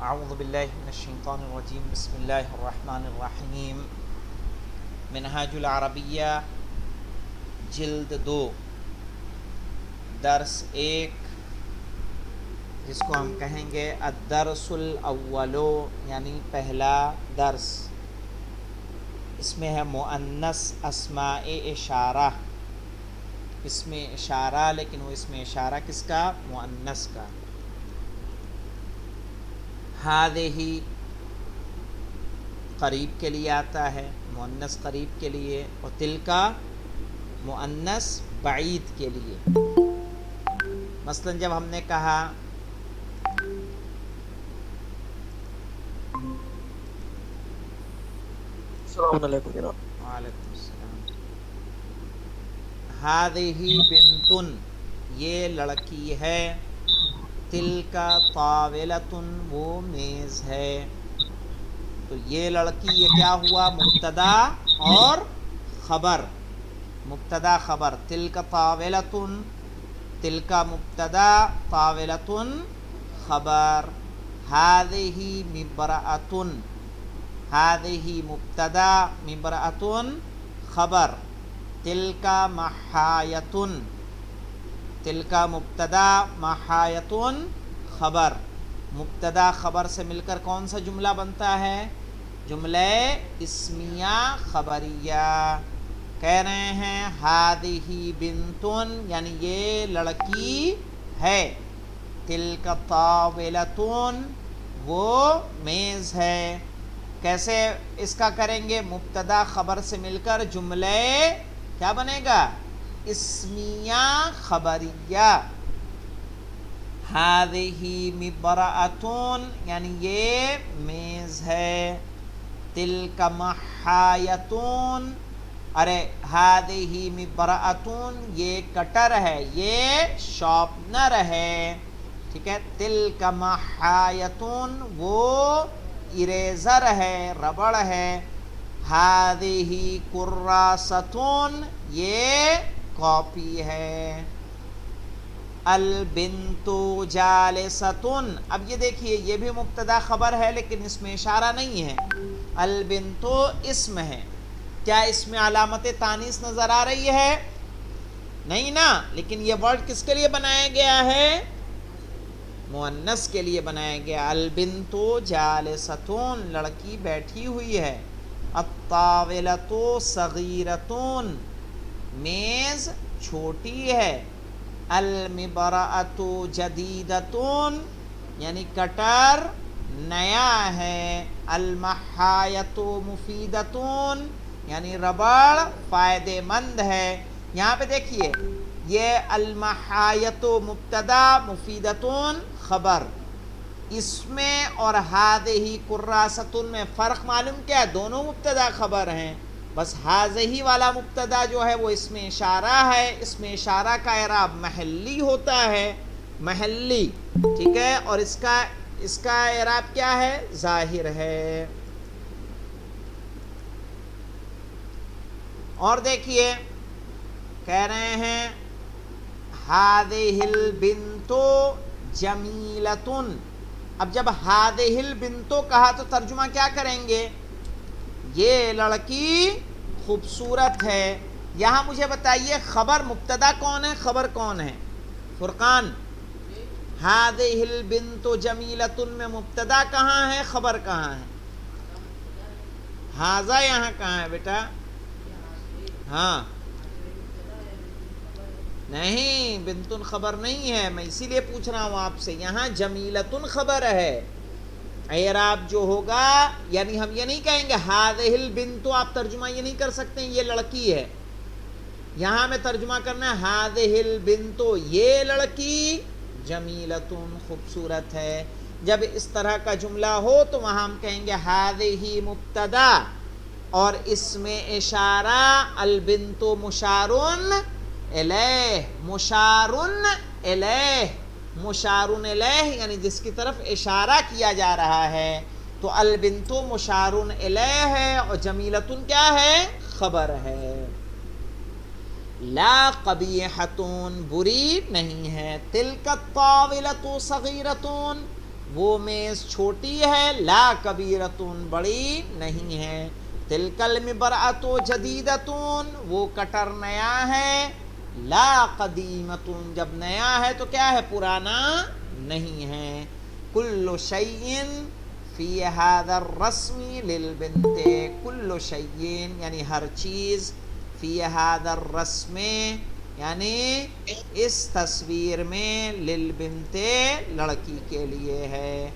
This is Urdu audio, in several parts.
اعوذ باللہ من الشیطان الرجیم بسم اللہ الرحمن الرحیم منہاج العربیہ جلد 2 درس 1 جس کو ہم کہیں گے الدرس الاول یعنی پہلا درس. اس میں ہے مؤنث اسماء اشارہ، اسم اشارہ، لیکن وہ اسم اشارہ کس کا؟ مؤنث کا. ہذہ قریب کے لیے آتا ہے، مؤنث قریب کے لیے، اور تلکا مؤنث بعید کے لیے. مثلا جب ہم نے کہا السلام علیکم جناب. وعلیکم السلام، ہذہ بنتن، یہ لڑکی ہے، تلکا طاولۃ، وہ میز ہے. تو یہ لڑکی، یہ کیا ہوا؟ مبتدا اور خبر. مبتدا خبر، تلکا طاولۃ، تلکا مبتدا، طاولۃ خبر. ہذہ مبرأۃ، ہذہ مبتدا، مبرأۃ خبر. تلکا محایۃ، تلکا مبتدا، محایۃ خبر. مبتدا خبر سے مل کر کون سا جملہ بنتا ہے؟ جملہ اسمیہ خبریہ. کہہ رہے ہیں ہذہ بنتن، یعنی یہ لڑکی ہے، تلک طاولۃ، وہ میز ہے. کیسے اس کا کریں گے؟ مبتدا خبر سے مل کر جملہ کیا بنے گا؟ اسمیہ خبریہ. ہذہ مبرأۃ، یعنی یہ میز ہے. تلک محایۃ، ارے ہذہ مبرأۃ، یہ کٹر ہے، یہ شارپنر ہے. ٹھیک ہے. تلک محایۃ، وہ اریزر ہے، ربڑ ہے. ہذہ کراست، یہ کاپی ہے. البنت جالست، اب یہ دیکھیے یہ بھی مبتدا خبر ہے لیکن اس میں اشارہ نہیں ہے. البنت اسم ہے، کیا اس میں علامت تانیث نظر آ رہی ہے؟ نہیں نا. لیکن یہ ورڈ کس کے لیے بنایا گیا ہے؟ مؤنث کے لیے بنایا گیا. البنت جالست، لڑکی بیٹھی ہوئی ہے. الطاولۃ صغیرۃ، میز چھوٹی ہے. المبرأۃ جدیدۃ، یعنی کٹر نیا ہے. المحایۃ مفیدۃ، یعنی ربڑ فائدہ مند ہے. یہاں پہ دیکھیے یہ المحایۃ مبتدا، مفیدۃ خبر. اس میں اور ہذہ کراست میں فرق معلوم کیا ہے؟ دونوں مبتدا خبر ہیں، بس ہذہ والا مبتدا جو ہے وہ اس میں اشارہ ہے. اس میں اشارہ کا اعراب محلی ہوتا ہے، محلی. ٹھیک ہے. اور اس کا اعراب کیا ہے؟ ظاہر ہے. اور دیکھیے کہہ رہے ہیں ہذہ البنت جمیلۃ. اب جب ہذہ البنت کہا تو ترجمہ کیا کریں گے؟ یہ لڑکی خوبصورت ہے. یہاں مجھے بتائیے خبر مبتدا کون ہے، خبر کون ہے؟ فرقان، ہذہ البنت جمیلۃ میں مبتدا کہاں ہے، خبر کہاں ہے؟ ہذا یہاں کہاں ہے بیٹا؟ ہاں نہیں، بنتن خبر نہیں ہے. میں اسی لیے پوچھ رہا ہوں آپ سے. یہاں جمیلتن خبر ہے. اعراب جو ہوگا، یعنی ہم یہ نہیں کہیں گے ہذہ البنت، آپ ترجمہ یہ نہیں کر سکتے یہ لڑکی ہے. یہاں میں ترجمہ کرنا ہے ہذہ البنت، یہ لڑکی جمیلتن خوبصورت ہے. جب اس طرح کا جملہ ہو تو وہاں ہم کہیں گے ہذہ مبتدا اور اس میں اشارہ البنت مشارن الیہ، مشارن الیہ، مشارن الیہ یعنی جس کی طرف اشارہ کیا جا رہا ہے. تو البنت مشارن الیہ ہے اور جمیلتن کیا ہے؟ خبر ہے. لا قبیحۃ، بری نہیں ہے. تلک الطاولۃ صغیرۃ، وہ میز چھوٹی ہے، لا کبیرتن بڑی نہیں ہے، تلکل مبرأۃ جدیدتن وہ کٹر نیا ہے، لا قدیمتن جب نیا ہے تو کیا ہے پرانا نہیں ہے، کل شیء فی ھذا الرسم للبنت، کل شیء یعنی ہر چیز، فی ھذا الرسم یعنی اس تصویر میں، للبنت لڑکی کے لیے ہے،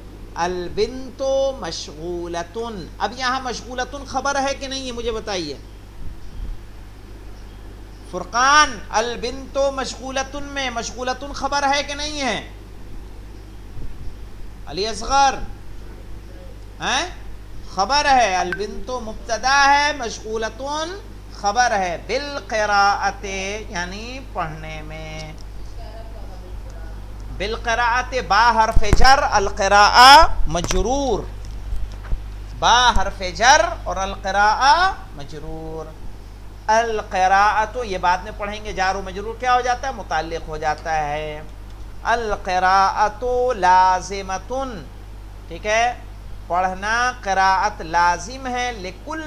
البنت مشغولتن، اب یہاں مشغولتن خبر ہے کہ نہیں ہے مجھے بتائیے فرقان، البنت مشغولتن میں مشغولتن خبر ہے کہ نہیں ہے؟ علی اصغر ہیں خبر ہے، البنت مبتدا ہے، مشغولتن خبر ہے، بالقراءت یعنی پڑھنے میں، بالقراءت با حرف جر، القراء مجرور، با حرف جر اور القراء مجرور، القراءت یہ بعد میں پڑھیں گے، جار و مجرور کیا ہو جاتا ہے متعلق ہو جاتا ہے، القراءت لازمتن، ٹھیک ہے، پڑھنا قراءت لازم ہے، لکل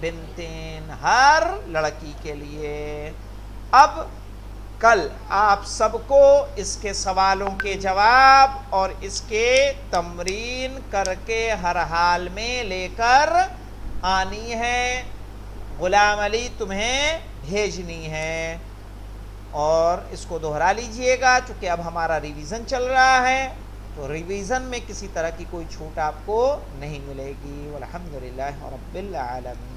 بنتین ہر لڑکی کے لیے۔ اب کل آپ سب کو اس کے سوالوں کے جواب اور اس کے تمرین کر کے ہر حال میں لے کر آنی ہے، غلام علی تمہیں بھیجنی ہے، اور اس کو دہرا لیجئے گا چونکہ اب ہمارا ریویژن چل رہا ہے، تو ریویژن میں کسی طرح کی کوئی چھوٹ آپ کو نہیں ملے گی، والحمدللہ رب العالمین۔